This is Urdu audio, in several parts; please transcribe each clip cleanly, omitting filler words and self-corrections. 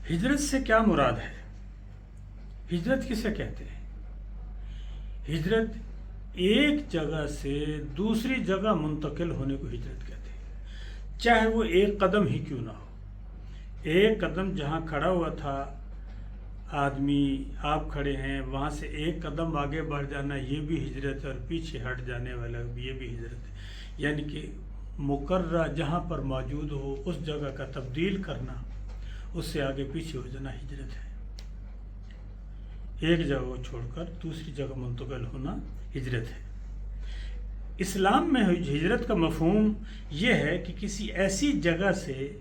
ہجرت سے کیا مراد ہے؟ ہجرت کسے کہتے ہیں؟ ہجرت ایک جگہ سے دوسری جگہ منتقل ہونے کو ہجرت کہتے ہیں، چاہے وہ ایک قدم ہی کیوں نہ ہو۔ ایک قدم جہاں کھڑا ہوا تھا آدمی، آپ کھڑے ہیں، وہاں سے ایک قدم آگے بڑھ جانا یہ بھی ہجرت ہے، اور پیچھے ہٹ جانے والا یہ بھی ہجرت ہے۔ یعنی کہ مقررہ جہاں پر موجود ہو اس جگہ کا تبدیل کرنا، اس سے آگے پیچھے ہو جانا ہجرت ہے۔ ایک جگہ کو چھوڑ کر دوسری جگہ منتقل ہونا ہجرت ہے۔ اسلام میں ہجرت کا مفہوم یہ ہے کہ کسی ایسی جگہ سے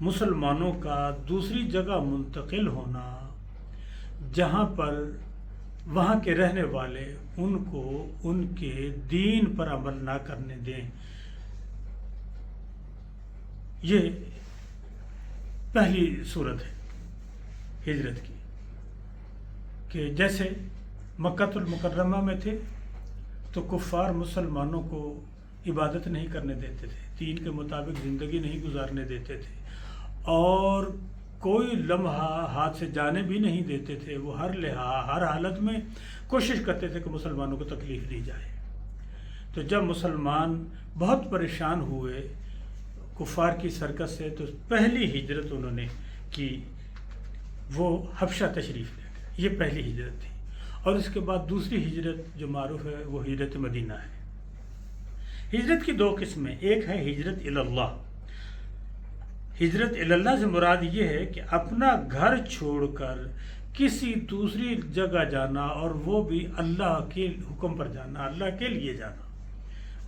مسلمانوں کا دوسری جگہ منتقل ہونا جہاں پر وہاں کے رہنے والے ان کو ان کے دین پر عمل نہ کرنے دیں۔ یہ پہلی صورت ہے ہجرت کی، کہ جیسے مکہ المکرمہ میں تھے تو کفار مسلمانوں کو عبادت نہیں کرنے دیتے تھے، دین کے مطابق زندگی نہیں گزارنے دیتے تھے، اور کوئی لمحہ ہاتھ سے جانے بھی نہیں دیتے تھے۔ وہ ہر حالت میں کوشش کرتے تھے کہ مسلمانوں کو تکلیف دی جائے۔ تو جب مسلمان بہت پریشان ہوئے کفار کی سرکت سے، تو پہلی ہجرت انہوں نے کی وہ حبشہ تشریف لے گئے۔ یہ پہلی ہجرت تھی، اور اس کے بعد دوسری ہجرت جو معروف ہے وہ ہجرت مدینہ ہے۔ ہجرت کی دو قسمیں، ایک ہے ہجرت اللہ۔ ہجرت اللہ سے مراد یہ ہے کہ اپنا گھر چھوڑ کر کسی دوسری جگہ جانا، اور وہ بھی اللہ کے حکم پر جانا، اللہ کے لیے جانا،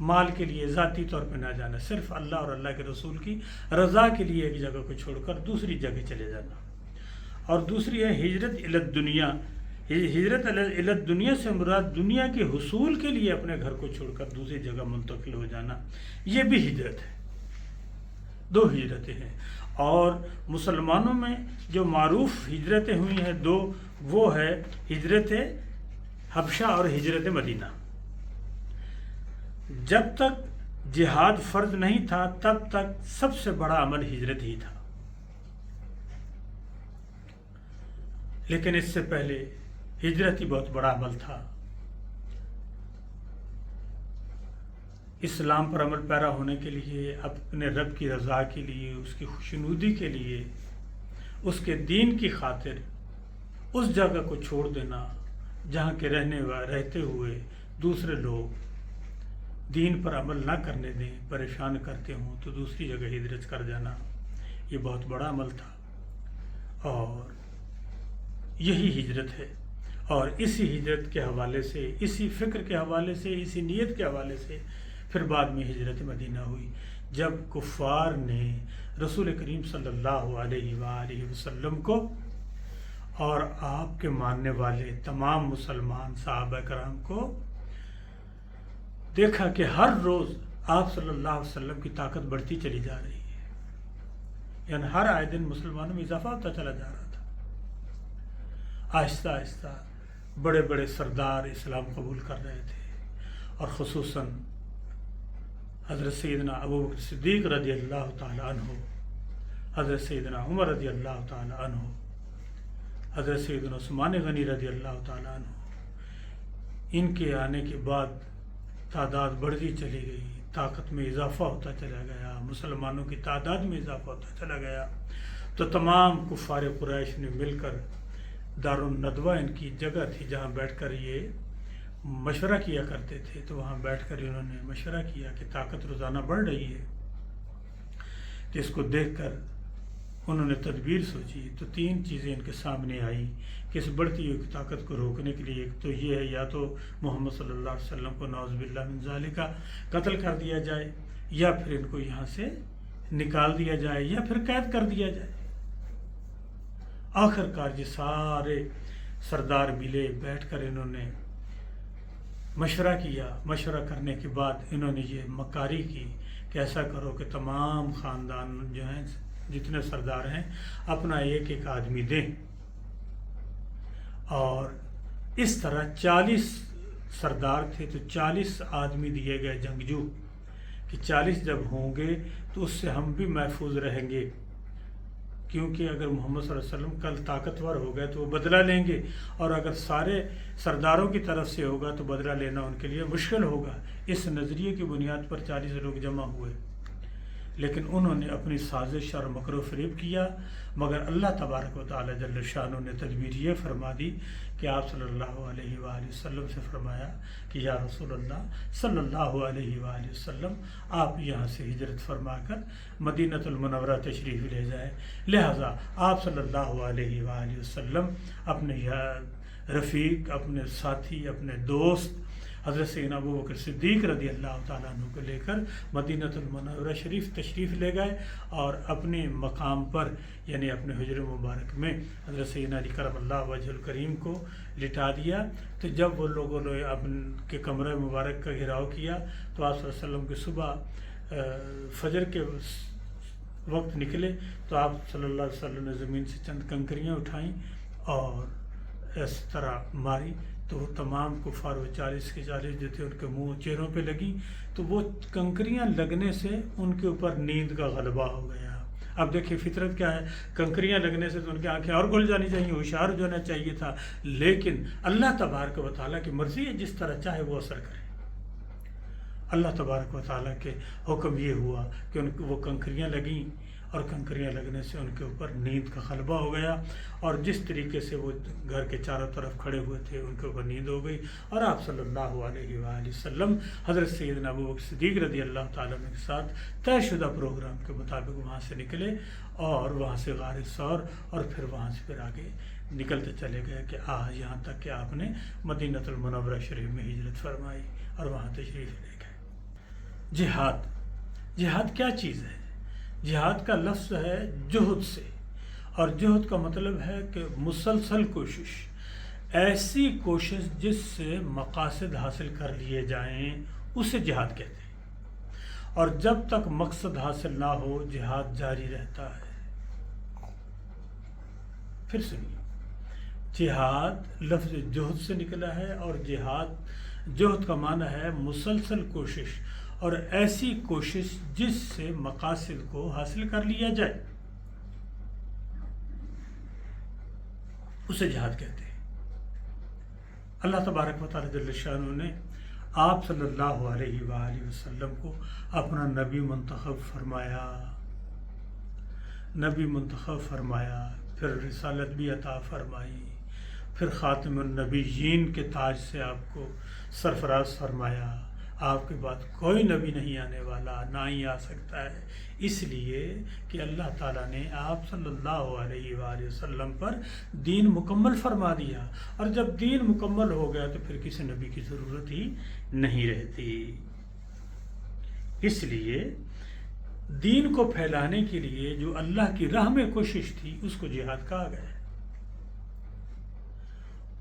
مال کے لیے ذاتی طور پہ نہ جانا، صرف اللہ اور اللہ کے رسول کی رضا کے لیے ایک جگہ کو چھوڑ کر دوسری جگہ چلے جانا۔ اور دوسری ہے ہجرت الدنیا۔ ہجرت الدنیا سے مراد دنیا کے حصول کے لیے اپنے گھر کو چھوڑ کر دوسری جگہ منتقل ہو جانا، یہ بھی ہجرت ہے۔ دو ہجرتیں ہیں، اور مسلمانوں میں جو معروف ہجرتیں ہوئی ہیں دو، وہ ہے ہجرت حبشہ اور ہجرت مدینہ۔ جب تک جہاد فرض نہیں تھا تب تک سب سے بڑا عمل ہجرت ہی تھا، لیکن اس سے پہلے ہجرت ہی بہت بڑا عمل تھا۔ اسلام پر عمل پیرا ہونے کے لیے، اپنے رب کی رضا کے لیے، اس کی خوشنودی کے لیے، اس کے دین کی خاطر اس جگہ کو چھوڑ دینا جہاں کے رہتے ہوئے دوسرے لوگ دین پر عمل نہ کرنے دیں، پریشان کرتے ہوں، تو دوسری جگہ ہجرت کر جانا یہ بہت بڑا عمل تھا، اور یہی ہجرت ہے۔ اور اسی ہجرت کے حوالے سے، اسی فکر کے حوالے سے، اسی نیت کے حوالے سے پھر بعد میں ہجرت مدینہ ہوئی، جب کفار نے رسول کریم صلی اللہ علیہ وآلہ وسلم کو اور آپ کے ماننے والے تمام مسلمان صحابہ کرام کو دیکھا کہ ہر روز آپ صلی اللہ علیہ وسلم کی طاقت بڑھتی چلی جا رہی ہے، یعنی ہر آئے دن مسلمانوں میں اضافہ ہوتا چلا جا رہا تھا۔ آہستہ آہستہ بڑے بڑے سردار اسلام قبول کر رہے تھے، اور خصوصاً حضرت سیدنا ابوبکر صدیق رضی اللہ تعالیٰ عنہ، حضرت سیدنا عمر رضی اللہ تعالیٰ عنہ، حضرت سیدنا عثمان غنی رضی اللہ تعالیٰ عنہ۔ ان کے آنے کے بعد تعداد بڑھتی چلی گئی، طاقت میں اضافہ ہوتا چلا گیا، مسلمانوں کی تعداد میں اضافہ ہوتا چلا گیا، تو تمام کفار قریش نے مل کر دارالندوہ ان کی جگہ تھی جہاں بیٹھ کر یہ مشورہ کیا کرتے تھے، تو وہاں بیٹھ کر انہوں نے مشورہ کیا کہ طاقت روزانہ بڑھ رہی ہے، کہ اس کو دیکھ کر انہوں نے تدبیر سوچی۔ تو تین چیزیں ان کے سامنے آئیں کہ اس بڑھتی ہوئی طاقت کو روکنے کے لیے، ایک تو یہ ہے یا تو محمد صلی اللہ علیہ وسلم کو نعوذ باللہ من ذالک قتل کر دیا جائے، یا پھر ان کو یہاں سے نکال دیا جائے، یا پھر قید کر دیا جائے۔ آخر کار یہ سارے سردار ملے، بیٹھ کر انہوں نے مشورہ کیا۔ مشورہ کرنے کے بعد انہوں نے یہ مکاری کی کہ ایسا کرو کہ تمام خاندان جو ہیں، جتنے سردار ہیں، اپنا ایک ایک آدمی دیں، اور اس طرح 40 سردار تھے تو 40 آدمی دیے گئے جنگجو، کہ 40 جب ہوں گے تو اس سے ہم بھی محفوظ رہیں گے، کیونکہ اگر محمد صلی اللہ علیہ وسلم کل طاقتور ہو گئے تو وہ بدلہ لیں گے، اور اگر سارے سرداروں کی طرف سے ہوگا تو بدلہ لینا ان کے لیے مشکل ہوگا۔ اس نظریے کی بنیاد پر 40 لوگ جمع ہوئے، لیکن انہوں نے اپنی سازش اور مکر و فریب کیا، مگر اللہ تبارک و تعالی جل شانہ نے تدبیر یہ فرما دی کہ آپ صلی اللہ علیہ وآلہ وسلم سے فرمایا کہ یا رسول اللہ صلی اللہ علیہ وآلہ وسلم، آپ یہاں سے ہجرت فرما کر مدینۃ المنورہ تشریف لے جائیں۔ لہٰذا آپ صلی اللہ علیہ وآلہ وسلم اپنے رفیق، اپنے ساتھی، اپنے دوست حضرت سیدنا ابوبکر صدیق رضی اللہ تعالیٰ عنہ کو لے کر مدینۃ المنورہ شریف تشریف لے گئے، اور اپنے مقام پر یعنی اپنے حجر مبارک میں حضرت سیدنا علی کرم اللہ وجہ الکریم کو لٹا دیا۔ تو جب وہ لوگوں نے اپنے کے کمرہ مبارک کا گھیراؤ کیا تو آپ صلی اللہ علیہ وسلم کی صبح فجر کے وقت نکلے تو آپ صلی اللہ علیہ وسلم نے زمین سے چند کنکریاں اٹھائیں اور اس طرح ماری تو وہ تمام کفار و 40 کے 40 جو تھے ان کے منہ چہروں پہ لگی، تو وہ کنکریاں لگنے سے ان کے اوپر نیند کا غلبہ ہو گیا۔ اب دیکھیں فطرت کیا ہے، کنکریاں لگنے سے تو ان کی آنکھیں اور کھل جانی چاہیے، ہوشیار جو ہونا چاہیے تھا، لیکن اللہ تبارک و تعالیٰ کی مرضی ہے، جس طرح چاہے وہ اثر کرے۔ اللہ تبارک و تعالیٰ کے حکم یہ ہوا کہ ان کو وہ کنکریاں لگیں، اور کنکریاں لگنے سے ان کے اوپر نیند کا غلبہ ہو گیا، اور جس طریقے سے وہ گھر کے چاروں طرف کھڑے ہوئے تھے ان کے اوپر نیند ہو گئی، اور آپ صلی اللہ علیہ وآلہ وسلم حضرت سیدنا ابوبکر صدیق رضی اللہ تعالیٰ عنہ کے ساتھ طے شدہ پروگرام کے مطابق وہاں سے نکلے، اور وہاں سے غار ثور، اور پھر وہاں سے پھر آگے نکلتے چلے گئے کہ یہاں تک کہ آپ نے مدینۃ المنورہ شریف میں ہجرت فرمائی اور وہاں تشریف لے گئے۔ جہاد کیا چیز ہے؟ جہاد کا لفظ ہے جہد سے، اور جہد کا مطلب ہے کہ مسلسل کوشش، ایسی کوشش جس سے مقاصد حاصل کر لیے جائیں، اسے جہاد کہتے ہیں، اور جب تک مقصد حاصل نہ ہو جہاد جاری رہتا ہے۔ پھر سنیے، جہاد لفظ جہد سے نکلا ہے، اور جہد کا معنی ہے مسلسل کوشش، اور ایسی کوشش جس سے مقاصد کو حاصل کر لیا جائے، اسے جہاد کہتے ہیں۔ اللہ تبارک و تعالی جل شانہ نے آپ صلی اللہ علیہ وآلہ وسلم کو اپنا نبی منتخب فرمایا، پھر رسالت بھی عطا فرمائی، پھر خاتم النبیین کے تاج سے آپ کو سرفراز فرمایا۔ آپ کے بعد کوئی نبی نہیں آنے والا، نہ ہی آ سکتا ہے، اس لیے کہ اللہ تعالیٰ نے آپ صلی اللہ علیہ وآلہ وسلم پر دین مکمل فرما دیا، اور جب دین مکمل ہو گیا تو پھر کسی نبی کی ضرورت ہی نہیں رہتی۔ اس لیے دین کو پھیلانے کے لیے جو اللہ کی راہ میں کوشش تھی اس کو جہاد کہا گیا ہے،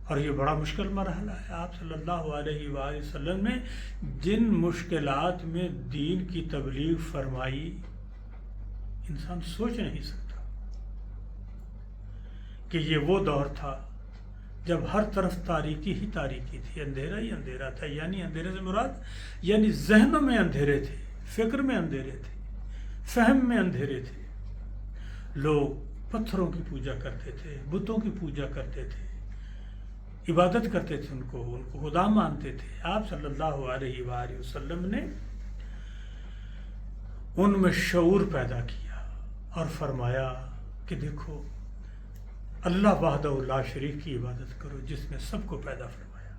اور یہ بڑا مشکل مرحلہ ہے۔ آپ صلی اللہ علیہ وآلہ وسلم نے جن مشکلات میں دین کی تبلیغ فرمائی انسان سوچ نہیں سکتا، کہ یہ وہ دور تھا جب ہر طرف تاریکی ہی تاریکی تھی، اندھیرا ہی اندھیرا تھا، یعنی اندھیرے سے مراد یعنی ذہنوں میں اندھیرے تھے، فکر میں اندھیرے تھے، فہم میں اندھیرے تھے۔ لوگ پتھروں کی پوجا کرتے تھے، بتوں کی پوجا کرتے تھے، عبادت کرتے تھے، ان کو خدا مانتے تھے۔ آپ صلی اللہ علیہ وآلہ وسلم نے ان میں شعور پیدا کیا اور فرمایا کہ دیکھو، اللہ وحدہ لا شریک کی عبادت کرو، جس نے سب کو پیدا فرمایا،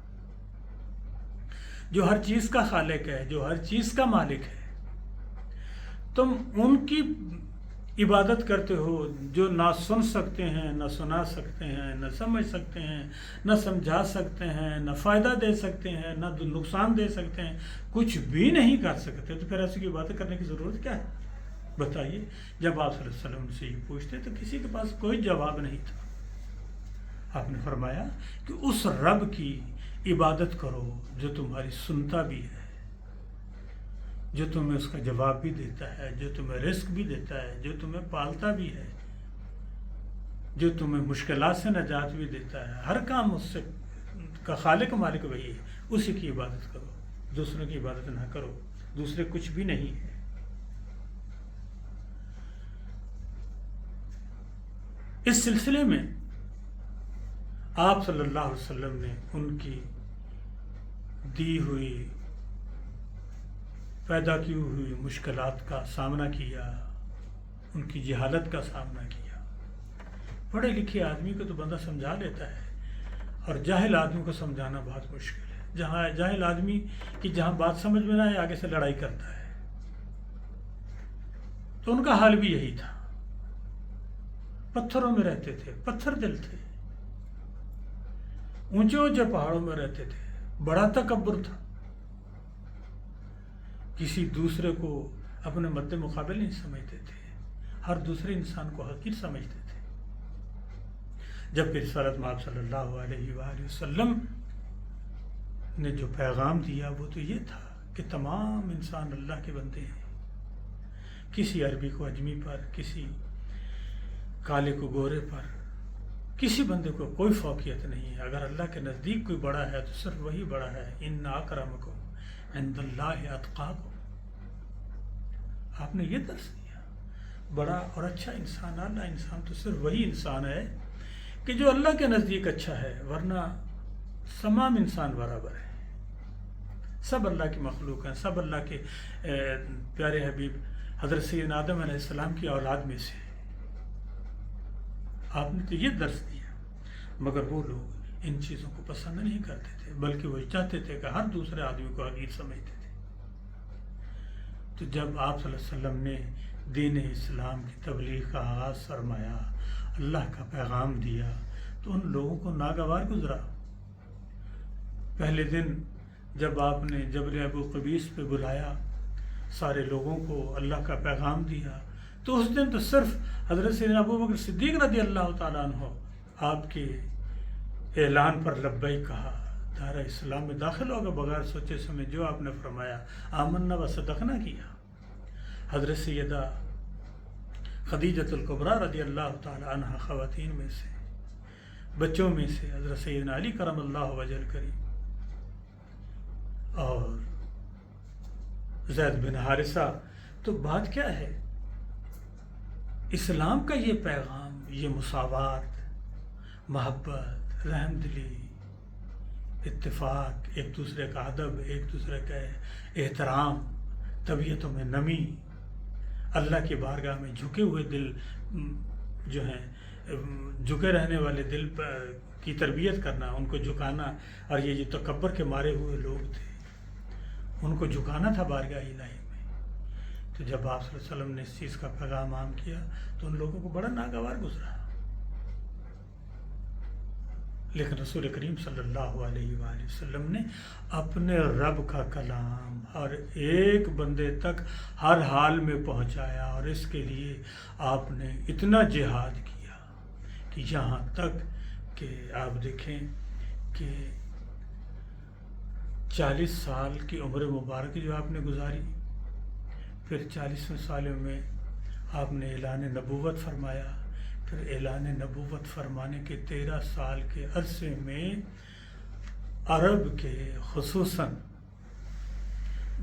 جو ہر چیز کا خالق ہے، جو ہر چیز کا مالک ہے۔ تم ان کی عبادت کرتے ہو جو نہ سن سکتے ہیں، نہ سنا سکتے ہیں، نہ سمجھ سکتے ہیں، نہ سمجھا سکتے ہیں، نہ فائدہ دے سکتے ہیں، نہ نقصان دے سکتے ہیں، کچھ بھی نہیں کر سکتے، تو پھر ایسی کی عبادت کرنے کی ضرورت کیا ہے؟ بتائیے۔ جب آپ صلی اللہ علیہ وسلم سے یہ پوچھتے تو کسی کے پاس کوئی جواب نہیں تھا۔ آپ نے فرمایا کہ اس رب کی عبادت کرو جو تمہاری سنتا بھی ہے، جو تمہیں اس کا جواب بھی دیتا ہے، جو تمہیں رزق بھی دیتا ہے، جو تمہیں پالتا بھی ہے، جو تمہیں مشکلات سے نجات بھی دیتا ہے، ہر کام اس سے کا خالق مالک وہی ہے، اسی کی عبادت کرو، دوسروں کی عبادت نہ کرو، دوسرے کچھ بھی نہیں ہے۔ اس سلسلے میں آپ صلی اللہ علیہ وسلم نے ان کی دی ہوئی پیدا کی ہوئی مشکلات کا سامنا کیا، ان کی جہالت کا سامنا کیا۔ پڑھے لکھے آدمی کو تو بندہ سمجھا لیتا ہے، اور جاہل آدمی کو سمجھانا بہت مشکل ہے۔ جہاں جاہل آدمی کی جہاں بات سمجھ میں نہ آئے آگے سے لڑائی کرتا ہے۔ تو ان کا حال بھی یہی تھا، پتھروں میں رہتے تھے، پتھر دل تھے، اونچے اونچے پہاڑوں میں رہتے تھے، بڑا تکبر تھا، کسی دوسرے کو اپنے مد مقابل نہیں سمجھتے تھے، ہر دوسرے انسان کو حقیر سمجھتے تھے۔ جبکہ رسالت مآب صلی اللہ علیہ وآلہ وسلم نے جو پیغام دیا وہ تو یہ تھا کہ تمام انسان اللہ کے بندے ہیں، کسی عربی کو اجمی پر، کسی کالے کو گورے پر، کسی بندے کو کوئی فوقیت نہیں ہے۔ اگر اللہ کے نزدیک کوئی بڑا ہے تو صرف وہی بڑا ہے۔ ان اکرمکم عند اللہ اتقاکم۔ آپ نے یہ درس دیا، بڑا اور اچھا انسان، اعلیٰ انسان تو صرف وہی انسان ہے کہ جو اللہ کے نزدیک اچھا ہے، ورنہ تمام انسان برابر ہے، سب اللہ کی مخلوق ہیں، سب اللہ کے پیارے حبیب حضرت سیدنا آدم علیہ السلام کی اولاد میں سے۔ آپ نے تو یہ درس دیا، مگر وہ لوگ ان چیزوں کو پسند نہیں کرتے تھے، بلکہ وہ چاہتے تھے کہ ہر دوسرے آدمی کو حقیر سمجھتے تھے۔ تو جب آپ صلی اللہ علیہ وسلم نے دین اسلام کی تبلیغ کا آغاز فرمایا، اللہ کا پیغام دیا، تو ان لوگوں کو ناگوار گزرا۔ پہلے دن جب آپ نے جبل ابو قبیس پہ بلایا سارے لوگوں کو، اللہ کا پیغام دیا، تو اس دن تو صرف حضرت سیدنا ابو بکر صدیق رضی اللہ تعالیٰ عنہ آپ کے اعلان پر لبیک کہا، دارہ اسلام میں داخل ہوگا بغیر سوچے سمجھے، جو آپ نے فرمایا آمنا و صدقنا کیا۔ حضرت سیدہ خدیجۃ الکبریٰ رضی اللہ تعالیٰ عنہ خواتین میں سے، بچوں میں سے حضرت سیدنا علی کرم اللہ وجہ کریم اور زید بن حارثہ۔ تو بات کیا ہے؟ اسلام کا یہ پیغام، یہ مساوات، محبت، رحم دلی، اتفاق، ایک دوسرے کا ادب، ایک دوسرے کا احترام، طبیعتوں میں نمی، اللہ کی بارگاہ میں جھکے ہوئے دل جو ہیں، جھکے رہنے والے دل کی تربیت کرنا، ان کو جھکانا، اور یہ جو تکبر کے مارے ہوئے لوگ تھے ان کو جھکانا تھا بارگاہ الہی میں۔ تو جب آپ صلی اللہ علیہ وسلم نے اس چیز کا پیغام عام کیا تو ان لوگوں کو بڑا ناگوار گزرا، لیکن رسول کریم صلی اللہ علیہ وآلہ وسلم نے اپنے رب کا کلام ہر ایک بندے تک ہر حال میں پہنچایا، اور اس کے لیے آپ نے اتنا جہاد کیا کہ یہاں تک کہ آپ دیکھیں کہ 40 سال کی عمر مبارک جو آپ نے گزاری، پھر 40ویں سال میں آپ نے اعلان نبوت فرمایا، پھر اعلان نبوت فرمانے کے 13 سال کے عرصے میں عرب کے خصوصاً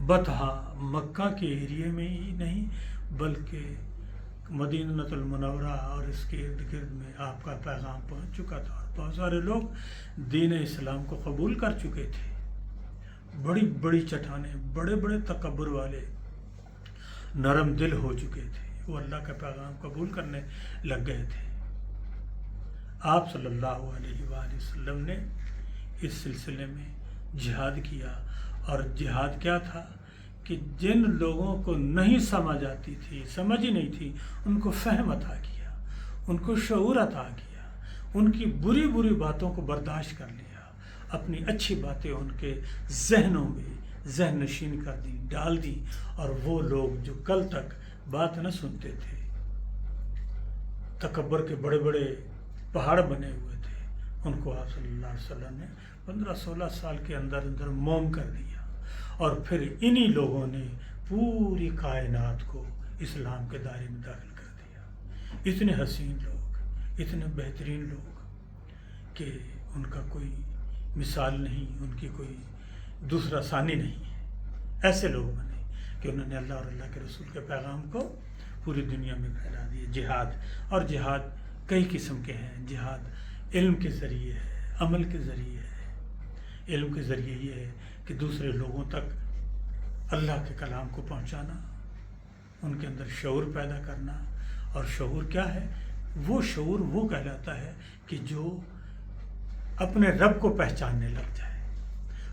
بطحہ مکہ کے ایریے میں ہی نہیں بلکہ مدینہ المنورہ اور اس کے ارد گرد میں آپ کا پیغام پہنچ چکا تھا، اور بہت سارے لوگ دین اسلام کو قبول کر چکے تھے۔ بڑی بڑی چٹانیں، بڑے بڑے تکبر والے نرم دل ہو چکے تھے، وہ اللہ کا پیغام قبول کرنے لگ گئے تھے۔ آپ صلی اللہ علیہ وآلہ وسلم نے اس سلسلے میں جہاد کیا، اور جہاد کیا تھا کہ جن لوگوں کو نہیں سمجھ آتی تھی، سمجھ ہی نہیں تھی، ان کو فہم عطا کیا، ان کو شعور عطا کیا، ان کی بری بری باتوں کو برداشت کر لیا، اپنی اچھی باتیں ان کے ذہنوں میں ذہن نشین کر دی، ڈال دی، اور وہ لوگ جو کل تک بات نہ سنتے تھے، تکبر کے بڑے بڑے پہاڑ بنے ہوئے تھے، ان کو آپ صلی اللہ علیہ وسلم نے 15-16 سال کے اندر اندر موم کر دیا، اور پھر انہی لوگوں نے پوری کائنات کو اسلام کے دائرے میں داخل کر دیا۔ اتنے حسین لوگ، اتنے بہترین لوگ کہ ان کا کوئی مثال نہیں، ان کی کوئی دوسرا ثانی نہیں ہے۔ ایسے لوگ بنے کہ انہوں نے اللہ اور اللہ کے رسول کے پیغام کو پوری دنیا میں پھیلا دیا۔ جہاد، اور جہاد کئی قسم کے ہیں۔ جہاد علم کے ذریعے ہے، عمل کے ذریعے ہے۔ علم کے ذریعے یہ ہے کہ دوسرے لوگوں تک اللہ کے کلام کو پہنچانا، ان کے اندر شعور پیدا کرنا۔ اور شعور کیا ہے؟ وہ شعور وہ کہلاتا ہے کہ جو اپنے رب کو پہچاننے لگ جائے،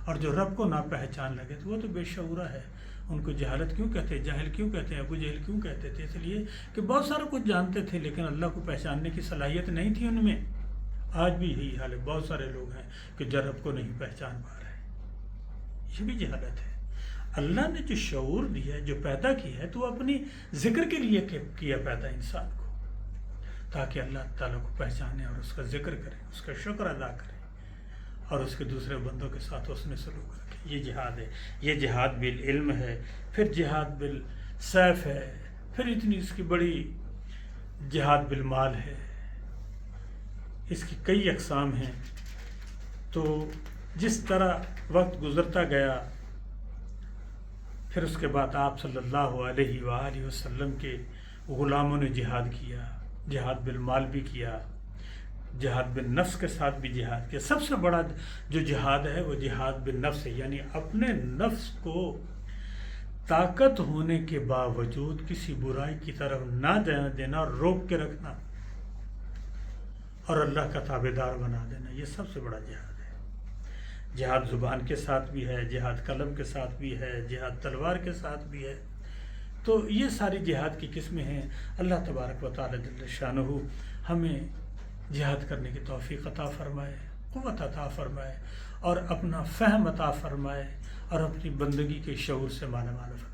اور جو رب کو نہ پہچان لگے تو وہ تو بے شعورہ ہے۔ ان کو جہالت کیوں کہتے ہیں، جاہل کیوں کہتے ہیں، ابو جہل کیوں کہتے تھے؟ اس لیے کہ بہت سارا کچھ جانتے تھے لیکن اللہ کو پہچاننے کی صلاحیت نہیں تھی ان میں۔ آج بھی یہی حال ہے، بہت سارے لوگ ہیں کہ جو رب کو نہیں پہچان پا رہے، یہ بھی جہالت ہے۔ اللہ نے جو شعور دیا ہے، جو پیدا کیا ہے، تو وہ اپنی ذکر کے لیے کیا پیدا انسان کو، تاکہ اللہ تعالیٰ کو پہچانے اور اس کا ذکر کرے، اس کا شکر ادا کرے اور اس کے دوسرے بندوں کے ساتھ حسن سلوک رکھے۔ یہ جہاد ہے، یہ جہاد بالعلم ہے، پھر جہاد بالسیف ہے، پھر اتنی اس کی بڑی جہاد بالمال ہے، اس کی کئی اقسام ہیں۔ تو جس طرح وقت گزرتا گیا، پھر اس کے بعد آپ صلی اللہ علیہ وآلہ وسلم کے غلاموں نے جہاد کیا، جہاد بالمال بھی کیا، جہاد بالنفس کے ساتھ بھی جہاد کیا۔ سب سے بڑا جو جہاد ہے وہ جہاد بالنفس ہے، یعنی اپنے نفس کو طاقت ہونے کے باوجود کسی برائی کی طرف نہ جانے دینا اور روک کے رکھنا اور اللہ کا تابعدار بنا دینا، یہ سب سے بڑا جہاد ہے۔ جہاد زبان کے ساتھ بھی ہے، جہاد قلم کے ساتھ بھی ہے، جہاد تلوار کے ساتھ بھی ہے۔ تو یہ ساری جہاد کی قسمیں ہیں۔ اللہ تبارک و تعالی جل شانہ ہمیں جہاد کرنے کی توفیق عطا فرمائے، قوت عطا فرمائے اور اپنا فہم عطا فرمائے اور اپنی بندگی کے شعور سے مالا مال فرمائے۔